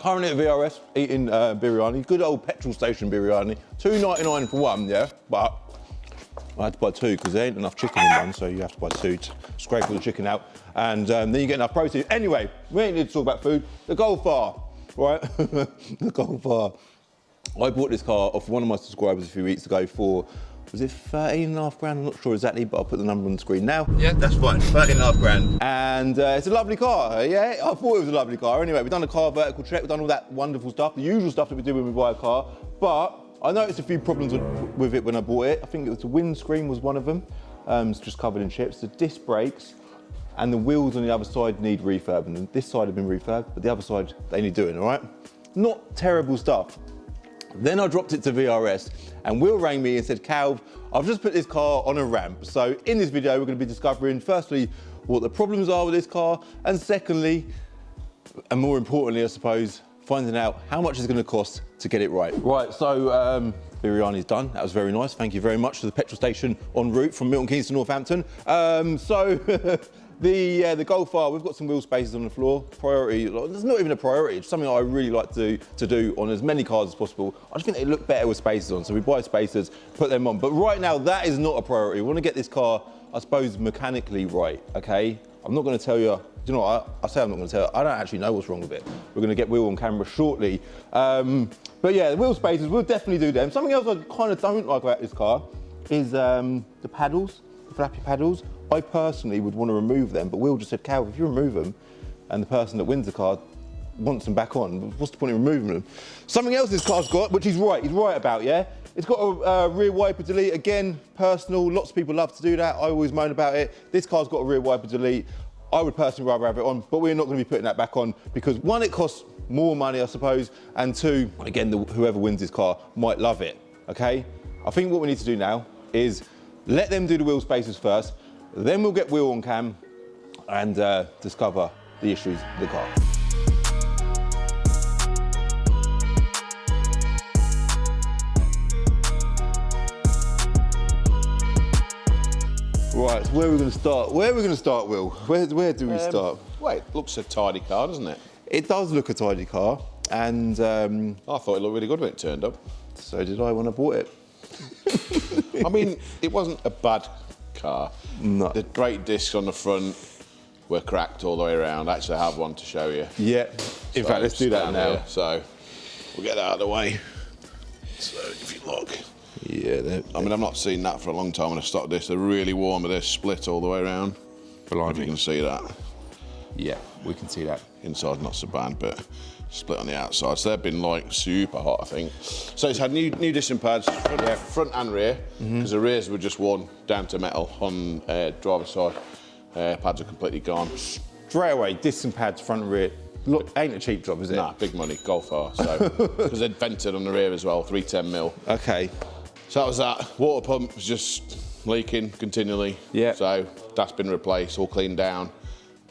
currently at VRS, eating biryani, good old petrol station biryani. $2.99 for one, yeah, but I had to buy two because there ain't enough chicken in one, so you have to buy two to scrape all the chicken out, and then you get enough protein. Anyway, we ain't need to talk about food. The Golf R, right? The Golf R. I bought this car off one of my subscribers a few weeks ago for, was it 13.5 grand? I'm not sure exactly, but I'll put the number on the screen now. Yeah, that's fine, 13.5 grand. And it's a lovely car, yeah? I thought it was a lovely car. Anyway, we've done a car vertical check, we've done all that wonderful stuff, the usual stuff that we do when we buy a car, but I noticed a few problems with it when I bought it. I think it was the windscreen was one of them. It's just covered in chips. The disc brakes and the wheels on the other side need refurbing. And this side have been refurbed, but the other side, they need doing, all right? Not terrible stuff. Then I dropped it to VRS and Will rang me and said, Calv, I've just put this car on a ramp. So in this video, we're gonna be discovering, firstly, what the problems are with this car, and secondly, and more importantly, I suppose, finding out how much it's going to cost to get it right. Right, so biryani's done. That was very nice. Thank you very much to the petrol station en route from Milton Keynes to Northampton. The Golf R, we've got some wheel spaces on the floor. Priority, it's not even a priority, it's something I really like to do on as many cars as possible. I just think they look better with spacers on, so we buy spacers, put them on. But right now, that is not a priority. We want to get this car, I suppose, mechanically right, okay? I'm not going to tell you, you know what, I say I'm not going to tell you, I don't actually know what's wrong with it. We're going to get Will on camera shortly. But yeah, the wheel spaces, we'll definitely do them. Something else I kind of don't like about this car is the paddles, the flappy paddles. I personally would want to remove them, but Will just said, Cal, if you remove them and the person that wins the car wants them back on, what's the point in removing them? Something else this car's got, which he's right about, yeah? It's got a rear wiper delete, again, personal, lots of people love to do that. I always moan about it. This car's got a rear wiper delete. I would personally rather have it on, but we're not going to be putting that back on because one, it costs more money, I suppose, and two, again, whoever wins this car might love it, okay? I think what we need to do now is let them do the wheel spaces first, then we'll get Will on cam and discover the issues of the car. Right, so where are we going to start? Where are we going to start, Will? Where do we start? Well, it looks a tidy car, doesn't it? It does look a tidy car, and I thought it looked really good when it turned up. So did I when I bought it. I mean, it wasn't a bad car. No. The brake discs on the front were cracked all the way around. Actually, I have one to show you. Yeah. In fact, let's do that now. Here. So we'll get that out of the way. So if you look. Yeah. I mean, I've not seen that for a long time when I stocked this. They're really warm, but they're split all the way around. If you can see that. Yeah, we can see that. Inside, not so bad, but split on the outside. So they've been like super hot, I think. So it's had new disc pads, front and rear, because the rears were just worn down to metal on driver's side. Pads are completely gone. Straight away, disc and pads, front and rear. Look, ain't a cheap job, is it? Nah, big money, Golf R. So, because they'd vented on the rear as well, 310mm. Okay. So that was that. Water pump was just leaking continually. Yeah. So that's been replaced, all cleaned down.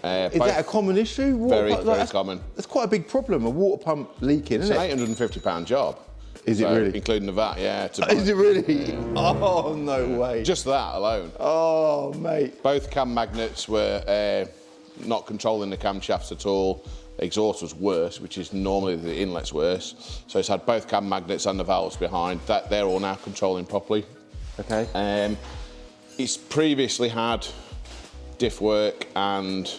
Is that a common issue? Very common. That's quite a big problem, a water pump leaking, isn't it? It's an £850 job. Is it really? Including the VAT, yeah. Is it really? Oh, no way. Just that alone. Oh, mate. Both cam magnets were not controlling the camshafts at all. The exhaust was worse, which is normally the inlet's worse. So it's had both cam magnets and the valves behind. They're all now controlling properly. Okay. It's previously had diff work and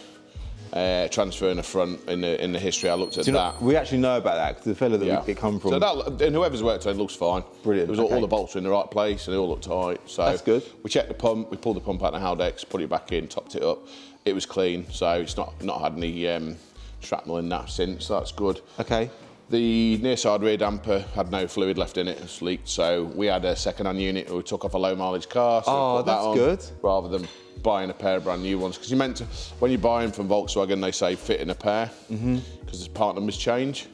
transfer in the front in the history. I looked at that. We actually know about that because the fella that it come from. So that, and whoever's worked on it looks fine. Brilliant. It was all the bolts were in the right place and they all looked tight. So that's good. We checked the pump. We pulled the pump out of the Haldex, put it back in, topped it up. It was clean, so it's not had any shrapnel in that since. So that's good. Okay. The near side rear damper had no fluid left in it, it's leaked. So we had a second-hand unit. We took off a low mileage car. So we put that on, good. Rather than buying a pair of brand new ones, because you meant to, when you buy them from Volkswagen, they say fit in a pair, because the part numbers change.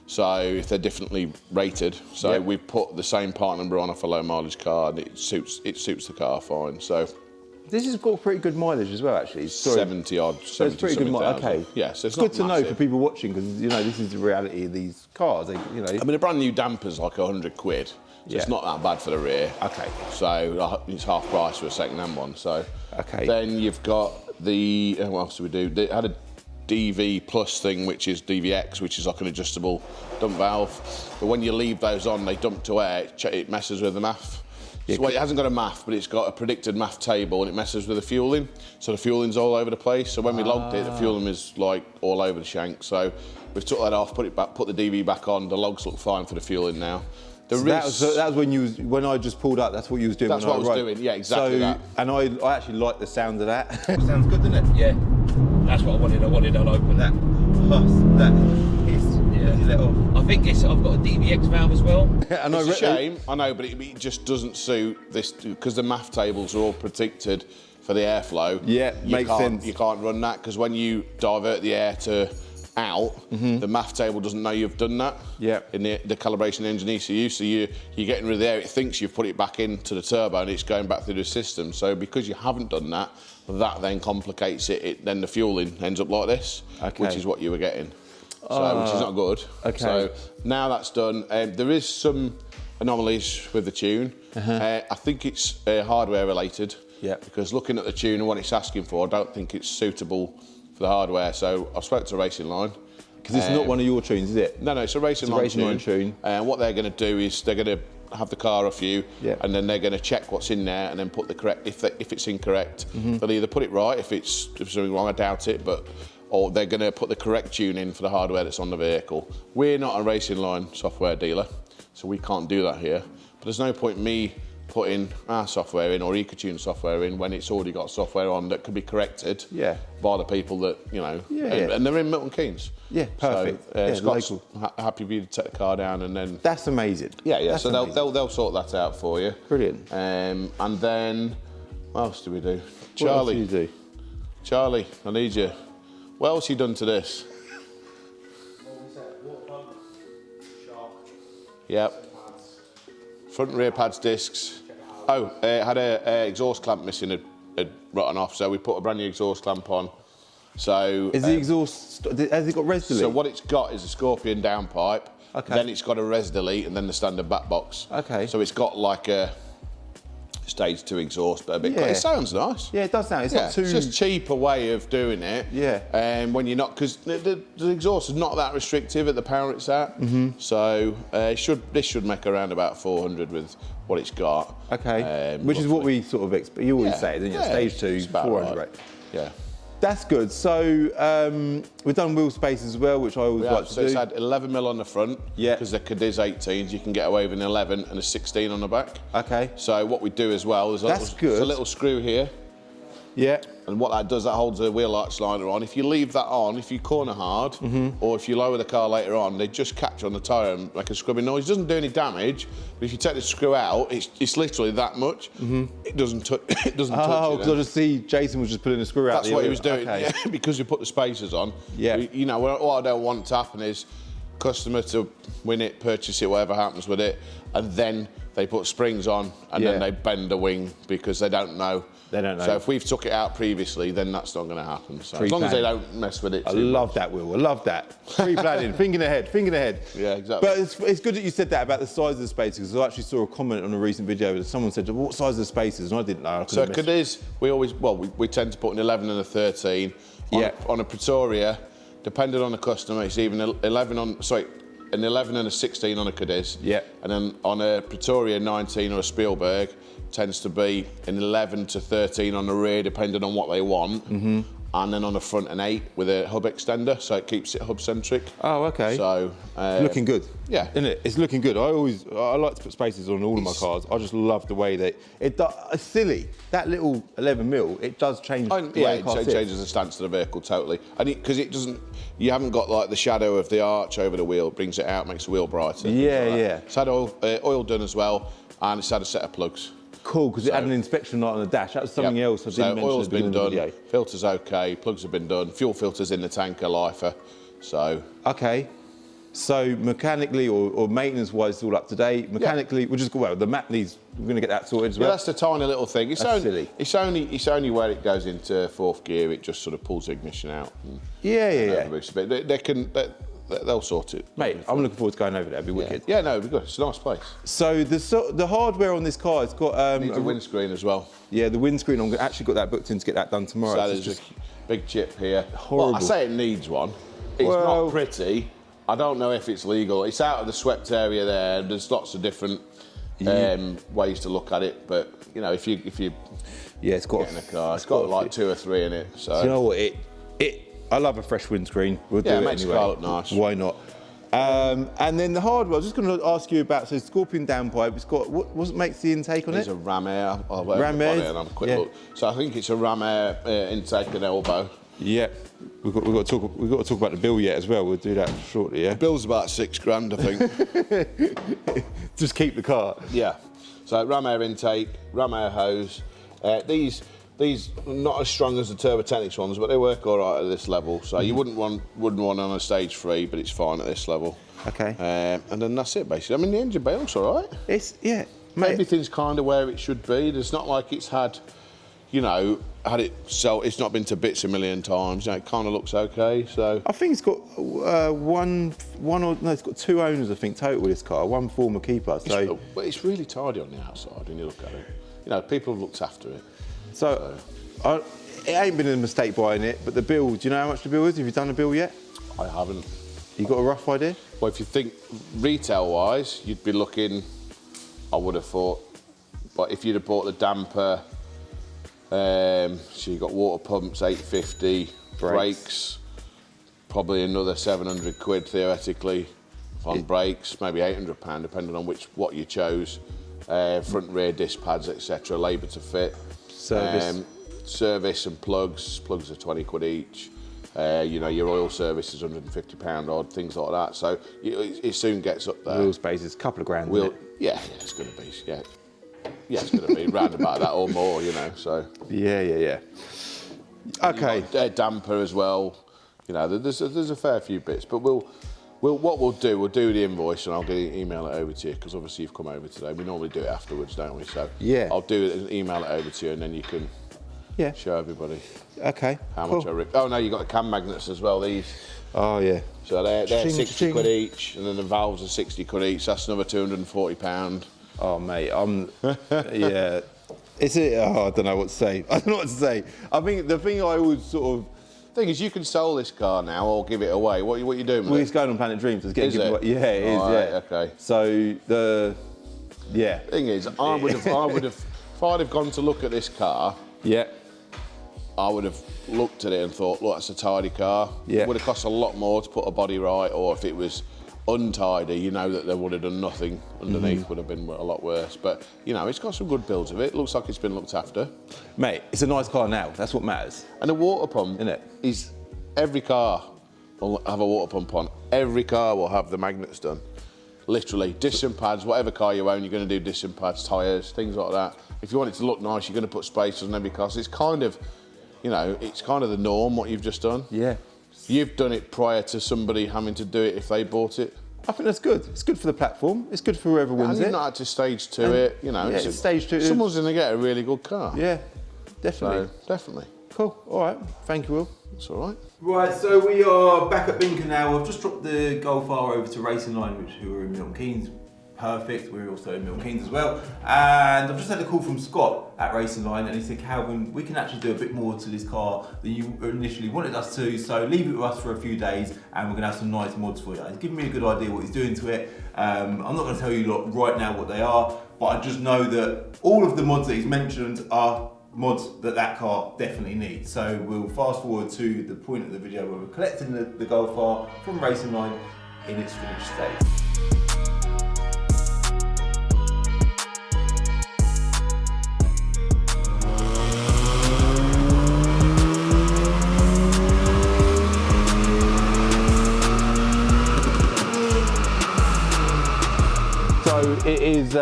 So if they're differently rated, so we've put the same part number on off a low mileage car, and it suits the car fine. So this has got pretty good mileage as well, actually. 70 odd, 70. So it's pretty good mileage. Okay. Yeah, so it's good to massive. know for people watching, because you know this is the reality of these cars. I mean, a brand new damper's like £100. So it's not that bad for the rear. Okay. So it's half price for a second-hand one. So okay. Then you've got the what else do we do? They had a DV Plus thing, which is DVX, which is like an adjustable dump valve. But when you leave those on, they dump to air, it messes with the MAF. Yeah, So it hasn't got a MAF, but it's got a predicted MAF table, and it messes with the fueling. So the fueling's all over the place. So when we logged it, the fueling is like all over the shank. So we've took that off, put it back, put the DV back on. The logs look fine for the fueling now. So that was when I just pulled up. That's what you was doing. That's what I was doing. Yeah, exactly that. And I actually like the sound of that. Sounds good, doesn't it? Yeah. That's what I wanted. I wanted an open. That hiss. Yeah. You let off. I think I've got a DVX valve as well. And It's a shame, I know, but it just doesn't suit this because the MAF tables are all predicted for the airflow. Yeah, makes sense. You can't run that because when you divert the air to out, the MAF table doesn't know you've done that. Yeah. In the calibration engine ECU, so you're getting rid of the air. It thinks you've put it back into the turbo and it's going back through the system. So because you haven't done that, that then complicates it. Then the fueling ends up like this, which is what you were getting. So, which is not good. Okay. So now that's done. There is some anomalies with the tune. I think it's hardware related. Yeah. Because looking at the tune and what it's asking for, I don't think it's suitable for the hardware. So I spoke to RacingLine. Because it's not one of your tunes, is it? No, it's a RacingLine tune. And what they're going to do is they're going to have the car off you, and then they're going to check what's in there and then put the correct. If it's incorrect, they'll either put it right. If it's something wrong, I doubt it, or they're going to put the correct tune in for the hardware that's on the vehicle. We're not a RacingLine software dealer, so we can't do that here. But there's no point me putting our software in or EcoTune software in when it's already got software on that could be corrected by the people that, you know, and they're in Milton Keynes. Yeah, perfect. So, Scott's happy for you to take the car down and then... That's amazing. Yeah, That's so amazing. they'll sort that out for you. Brilliant. And then, what else do we do? What else do you do? Charlie, I need you. What else have you done to this? Yep. Front and rear pads, discs. Oh, it had a exhaust clamp missing, had rotten off, so we put a brand new exhaust clamp on. So is the exhaust, has it got res delete? So what it's got is a Scorpion downpipe. Okay. Then it's got a res delete and then the standard back box. Okay. So it's got like a stage 2 exhaust, but a bit. It sounds nice. Yeah, it does sound. It's not too. It's just a cheaper way of doing it. Yeah. And when you're not, because the exhaust is not that restrictive at the power it's at. So this should make around about 400 with what it's got. Okay. Which is what we sort of expect. You always say, don't you? Stage 2, 400. Right. Yeah. That's good. So we've done wheel space as well, which I always like to do. So it's had 11mm on the front. Yeah. Because the Cadiz 18s, you can get away with an 11 and a 16 on the back. Okay. So what we do as well is there's a little screw here. Yeah. And what that does, that holds the wheel arch liner on. If you leave that on, if you corner hard, or if you lower the car later on, they just catch on the tyre and make a scrubbing noise. It doesn't do any damage, but if you take the screw out, it's literally that much. It doesn't touch. It doesn't touch. Oh, because I just see Jason was just putting a screw out. That's what he was doing. Okay. Yeah, because we put the spacers on. Yeah. You know, what I don't want to happen is customer to win it, purchase it, whatever happens with it, and then they put springs on and then they bend the wing because they don't know. They don't know. So if we've took it out previously, then that's not going to happen. So as long as they don't mess with it. I love that, Will. I love that. Pre-planning, thinking ahead. Yeah, exactly. But it's good that you said that about the size of the spaces, because I actually saw a comment on a recent video that someone said, what size of the spaces? And I didn't know. So Cadiz, we tend to put an 11 and a 13. On a Pretoria, depending on the customer, it's even an 11 and a 16 on a Cadiz. Yeah. And then on a Pretoria 19 or a Spielberg, tends to be an 11 to 13 on the rear, depending on what they want. And then on the front, an 8 with a hub extender, so it keeps it hub-centric. Oh, okay. So... looking good. Yeah. Isn't it? It's looking good. I like to put spacers on all of my cars. I just love the way it's silly. That little 11mm, it does change the way the car it sits. changes the stance of the vehicle totally. And because it doesn't... You haven't got like the shadow of the arch over the wheel, brings it out, makes the wheel brighter. Yeah, yeah. It's had oil done as well, and it's had a set of plugs. Cool, because it had an inspection light on the dash. That was something else I didn't mention. Oil's been done, video. filter's okay, plugs have been done, fuel filter's in the tank, a lifer, so... Okay, so mechanically or maintenance-wise, it's all up to date. Mechanically, we'll just go, well, the map needs, we're going to get that sorted as well. Yeah, that's the tiny little thing. It's silly. It's only where it goes into 4th gear, it just sort of pulls the ignition out. Yeah. They can... they'll sort it. Mate, I'm looking forward to going over there. It'd be wicked. Yeah, no, it'd be good. It's a nice place. So the hardware on this car, it's got Needs a windscreen as well. Yeah, the windscreen. I'm actually got that booked in to get that done tomorrow. So there's a big chip here. Horrible. Well, I say it needs one. It's not pretty. I don't know if it's legal. It's out of the swept area there. There's lots of different ways to look at it, but you know, if you it's got get in a car, it's got like 2 or 3 in it. So you know what? I love a fresh windscreen. We'll do it makes anyway. the car look nice. Why not? And then the hardware. I was just going to ask you about. So Scorpion downpipe. It's got what makes the intake on it? It's a ram air. Ram air. And have a quick look. So I think it's a ram air intake and elbow. Yeah. We've got to talk about the bill yet as well. We'll do that shortly. Yeah. Bill's about £6,000, I think. Just keep the car. Yeah. So ram air intake, ram air hose. These not as strong as the Turbo Technics ones, but they work all right at this level. So you wouldn't want on a stage 3, but it's fine at this level. Okay. And then that's it basically. I mean, the engine bay looks all right. It's mate. Everything's kind of where it should be. There's not like it's had, it's not been to bits a million times. It kind of looks okay. So I think it's got it's got 2 owners. I think total with this car. One former keeper. So it's really tidy on the outside when you look at it. People have looked after it. So it ain't been a mistake buying it, but the bill, do you know how much the bill is? Have you done a bill yet? I haven't. You got a rough idea? Well, if you think retail-wise, you'd be looking, I would have thought, but if you'd have bought the damper, so you got water pumps, 850, brakes, probably another 700 quid theoretically on brakes, maybe £800 depending on what you chose. Front rear disc pads, etc., labour to fit. Service and plugs are 20 quid each. Your oil service is £150 odd, things like that. So it soon gets up there. Wheel space is a couple of grand. Yeah, it's going to be. Yeah, it's going to be round about that or more. So. Yeah. Okay. Damper as well. There's a fair few bits, but we'll do the invoice and I'll email it over to you because obviously you've come over today. We normally do it afterwards, don't we? So yeah, I'll do it and email it over to you and then you can show everybody. Okay. How much I ripped. Oh no, you got the cam magnets as well. These. Oh yeah. So they're 60 quid each, and then the valves are 60 quid each. That's another £240. Oh mate, yeah. I don't know what to say. I think the thing I always sort of. Thing is, you can sell this car now or give it away. What you doing with it? It's going on Planet Dreams. It's getting given away. Yeah, it is. Right, okay. So Thing is, I would have, if I'd have gone to look at this car. Yeah. I would have looked at it and thought, look, that's a tidy car. Yeah. It would have cost a lot more to put a body right, or if it was untidy, that they would have done nothing underneath, would have been a lot worse. But, it's got some good builds of it. Looks like it's been looked after. Mate, it's a nice car now. That's what matters. And the water pump, Isn't it? Is every car will have a water pump on. Every car will have the magnets done. Literally, disc and pads, whatever car you own, you're going to do disc and pads, tyres, things like that. If you want it to look nice, you're going to put spacers on every car. So it's kind of, it's kind of the norm, what you've just done. Yeah. You've done it prior to somebody having to do it if they bought it. I think that's good. It's good for the platform. It's good for whoever wins it. And you've not had to stage to it, it's stage 2. Someone's going to get a really good car. Yeah, definitely. So, definitely. Cool. All right. Thank you, Will. That's all right. Right, so we are back at Binker now. I've just dropped the Golf R over to RacingLine, who are in Milton Keynes. Perfect. We're also in Milton Keynes as well. And I've just had a call from Scott at RacingLine, and he said, Calvin, we can actually do a bit more to this car than you initially wanted us to, so leave it with us for a few days and we're going to have some nice mods for you. He's given me a good idea what he's doing to it. I'm not going to tell you right now what they are, but I just know that all of the mods that he's mentioned are mods that car definitely needs. So we'll fast forward to the point of the video where we're collecting the Golf R from RacingLine in its finished state. So it is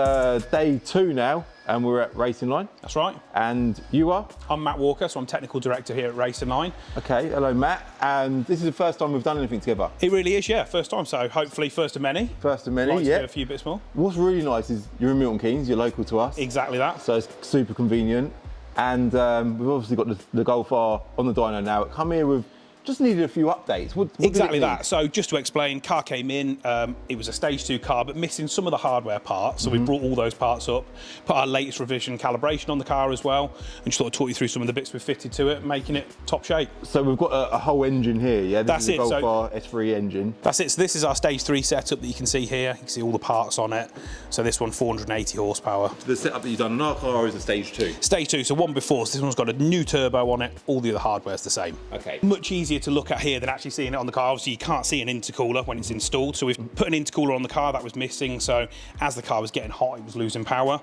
day 2 now, and we're at RacingLine. That's right. And you are? I'm Matt Walker, so I'm technical director here at RacingLine. Okay, hello Matt. And this is the first time we've done anything together. It really is, yeah, first time, so hopefully first of many. First of many, Like to yeah. do a few bits more. What's really nice is you're in Milton Keynes, you're local to us. Exactly that. So it's super convenient. And we've obviously got the Golf R on the dyno now. Come here with just needed a few updates. What Exactly did it need? that. So just to explain, car came in, it was a stage 2 car, but missing some of the hardware parts. So we brought all those parts up, put our latest revision calibration on the car as well, and just thought I'd talk you through some of the bits we've fitted to it, making it top shape. So we've got a whole engine here, yeah? That's This is it, a Golf R S3 engine. That's it. So this is our stage 3 setup that you can see here. You can see all the parts on it. So this one, 480 horsepower. The setup that you've done on our car is a stage 2. Stage 2, so one before, so this one's got a new turbo on it. All the other hardware's the same. Okay. Much easier to look at here than actually seeing it on the car. Obviously, you can't see an intercooler when it's installed, so we've put an intercooler on the car that was missing, so as the car was getting hot, it was losing power.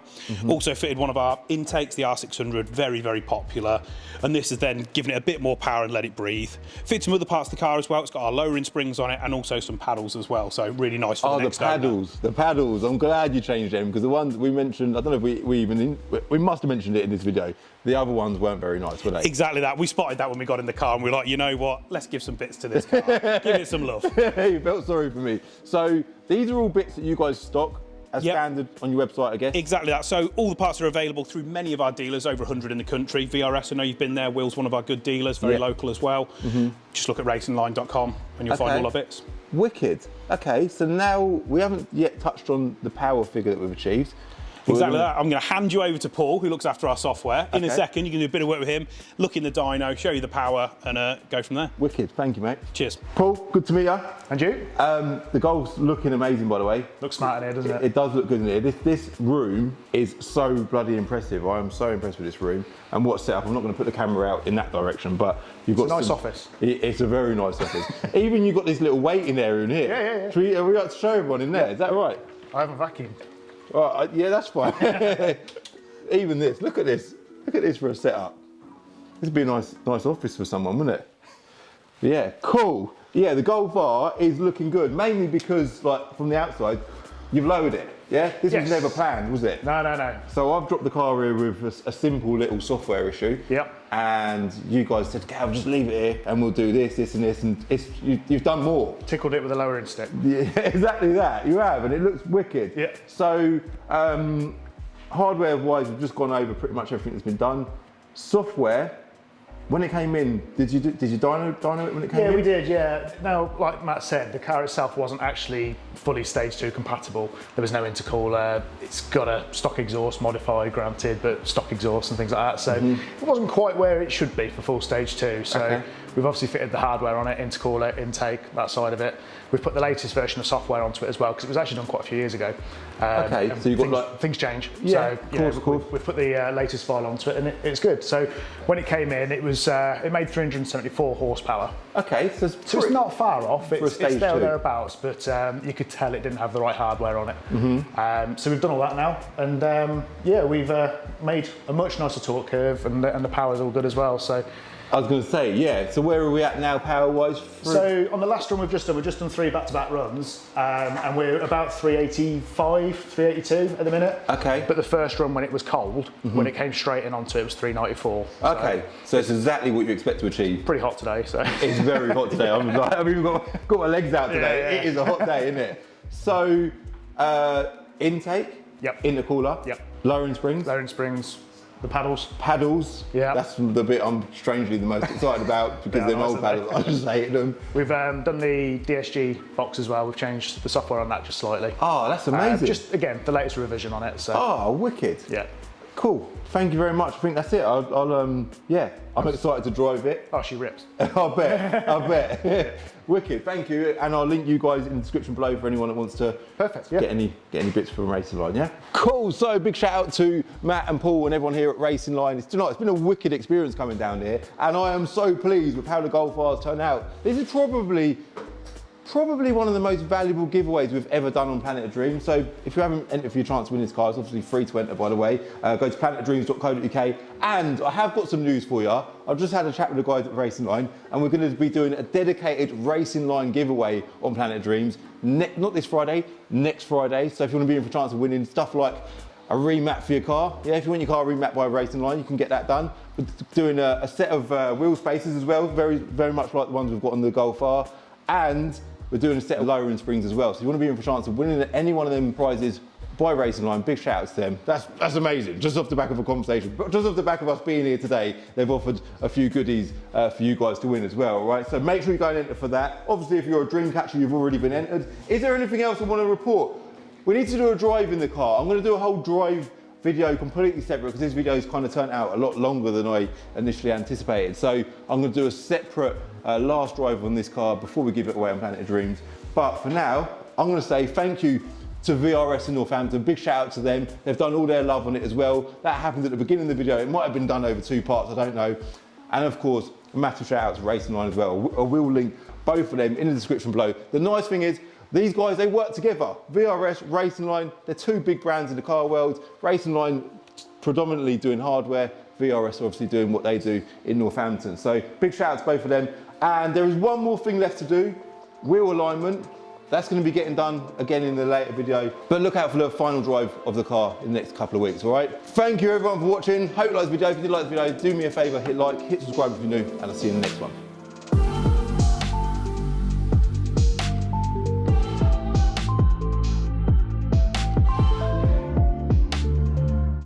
Also fitted one of our intakes, the R600, very, very popular, and this has then given it a bit more power and let it breathe. Fitted some other parts of the car as well. It's got our lowering springs on it and also some paddles as well, so really nice for the next owner. The paddles. I'm glad you changed them, because the ones we mentioned, I don't know if we must have mentioned it in this video. The other ones weren't very nice, were they? Exactly that. We spotted that when we got in the car and we were like, you know what, let's give some bits to this car. Give it some love. You felt sorry for me. So these are all bits that you guys stock as Yep. standard on your website, I guess? Exactly that. So all the parts are available through many of our dealers, over 100 in the country. VRS, I know you've been there. Will's one of our good dealers, very Yeah. local as well. Just look at racingline.com and you'll find Okay. all our bits. Wicked. Okay, so now we haven't yet touched on the power figure that we've achieved. Exactly that. I'm going to hand you over to Paul, who looks after our software. In a Okay. second, you can do a bit of work with him, look in the dyno, show you the power, and go from there. Wicked. Thank you, mate. Cheers. Paul, good to meet you. And you? The Golf's looking amazing, by the way. Looks smart in here, doesn't it? It does look good in here. This room is so bloody impressive. I am so impressed with this room and what's set up. I'm not going to put the camera out in that direction, but you've got It's a nice some- office. It's a very nice office. Even you've got this little waiting area in here. Yeah. Are we got to show everyone in there? Is that right? I haven't vacuumed. Right, yeah, that's fine. Even this. Look at this. Look at this for a setup. This would be a nice office for someone, wouldn't it? Yeah, cool. Yeah, the Golf R is looking good, mainly because, like, from the outside, you've lowered it. Yeah, this was Yes. never planned, was it? No. So I've dropped the car here with a simple little software issue. Yep. And you guys said, Gav, just leave it here and we'll do this, and this, and you've done more. Tickled it with a lowering stick. Yeah, exactly that. You have, and it looks wicked. Yeah. So hardware-wise, we've just gone over pretty much everything that's been done. Software. When it came in, did you dyno it when it came in? Yeah, we did, yeah. Now, like Matt said, the car itself wasn't actually fully stage 2 compatible. There was no intercooler. It's got a stock exhaust modified, granted, but stock exhaust and things like that. So it wasn't quite where it should be for full stage 2. So Okay. we've obviously fitted the hardware on it, intercooler, intake, that side of it. We've put the latest version of software onto it as well, because it was actually done quite a few years ago. Okay, and so you've got things, like- things change. Yeah, so, of course. We've put the latest file onto it, and it's good. So when it came in, it made 374 horsepower. Okay, so So it's not far off. It's stage there or 2. thereabouts, but you could tell it didn't have the right hardware on it. So we've done all that now, and we've made a much nicer torque curve, and the power's all good as well. So I was going to say, yeah. So where are we at now, power-wise? So on the last run we've just done 3 back-to-back runs, and we're about 385, 382 at the minute. Okay. But the first run when it was cold, when it came straight in onto it, was 394. Okay, so it's exactly what you expect to achieve. Pretty hot today, so. It's very hot today. I've even got my legs out today. Yeah. It is a hot day, isn't it? So intake. Yep. Intercooler. Yep. Lowering springs. Lowering springs, the paddles. Paddles. Yeah. That's the bit I'm strangely the most excited about because Yeah, they're nice, old aren't paddles. they? I just hate them. We've done the DSG box as well. We've changed the software on that just slightly. Oh, that's amazing. Just again, the latest revision on it. So Oh, wicked. yeah. Cool. Thank you very much. I think that's it. I'm excited to drive it. Oh, she rips. I bet. Wicked. Thank you. And I'll link you guys in the description below for anyone that wants to Perfect, yeah. get any bits from RacingLine, yeah? Cool. So big shout out to Matt and Paul and everyone here at RacingLine. It's been a wicked experience coming down here, and I am so pleased with how the Golf R's turned out. This is probably one of the most valuable giveaways we've ever done on Planet of Dreams. So if you haven't entered for your chance to win this car, it's obviously free to enter, by the way. Go to planetofdreams.co.uk. And I have got some news for you. I've just had a chat with the guys at RacingLine, and we're going to be doing a dedicated RacingLine giveaway on Planet of Dreams. Not this Friday, next Friday. So if you want to be in for a chance of winning stuff like a remap for your car. Yeah, if you want your car remapped by RacingLine, you can get that done. We're doing a set of wheel spaces as well, very, very much like the ones we've got on the Golf R. And we're doing a set of lowering springs as well. So if you want to be in for a chance of winning any one of them prizes by RacingLine. Big shout out to them. That's amazing. Just off the back of a conversation, but just off the back of us being here today, they've offered a few goodies for you guys to win as well, right? So make sure you go and enter for that. Obviously, if you're a dream catcher, you've already been entered. Is there anything else I want to report? We need to do a drive in the car. I'm going to do a whole drive video completely separate because this video's kind of turned out a lot longer than I initially anticipated. So I'm going to do a separate last drive on this car before we give it away on Planet of Dreams. But for now, I'm going to say thank you to VRS in Northampton. Big shout out to them. They've done all their love on it as well. That happened at the beginning of the video. It might have been done over 2 parts, I don't know. And of course, a massive shout out to RacingLine as well. I will link both of them in the description below. The nice thing is, these guys, they work together. VRS, RacingLine, they're 2 big brands in the car world. RacingLine predominantly doing hardware, VRS obviously doing what they do in Northampton. So big shout out to both of them. And there is one more thing left to do, wheel alignment. That's going to be getting done again in the later video. But look out for the final drive of the car in the next couple of weeks, all right? Thank you everyone for watching. Hope you liked the video. If you did like the video, do me a favor, hit like, hit subscribe if you're new, and I'll see you in the next one.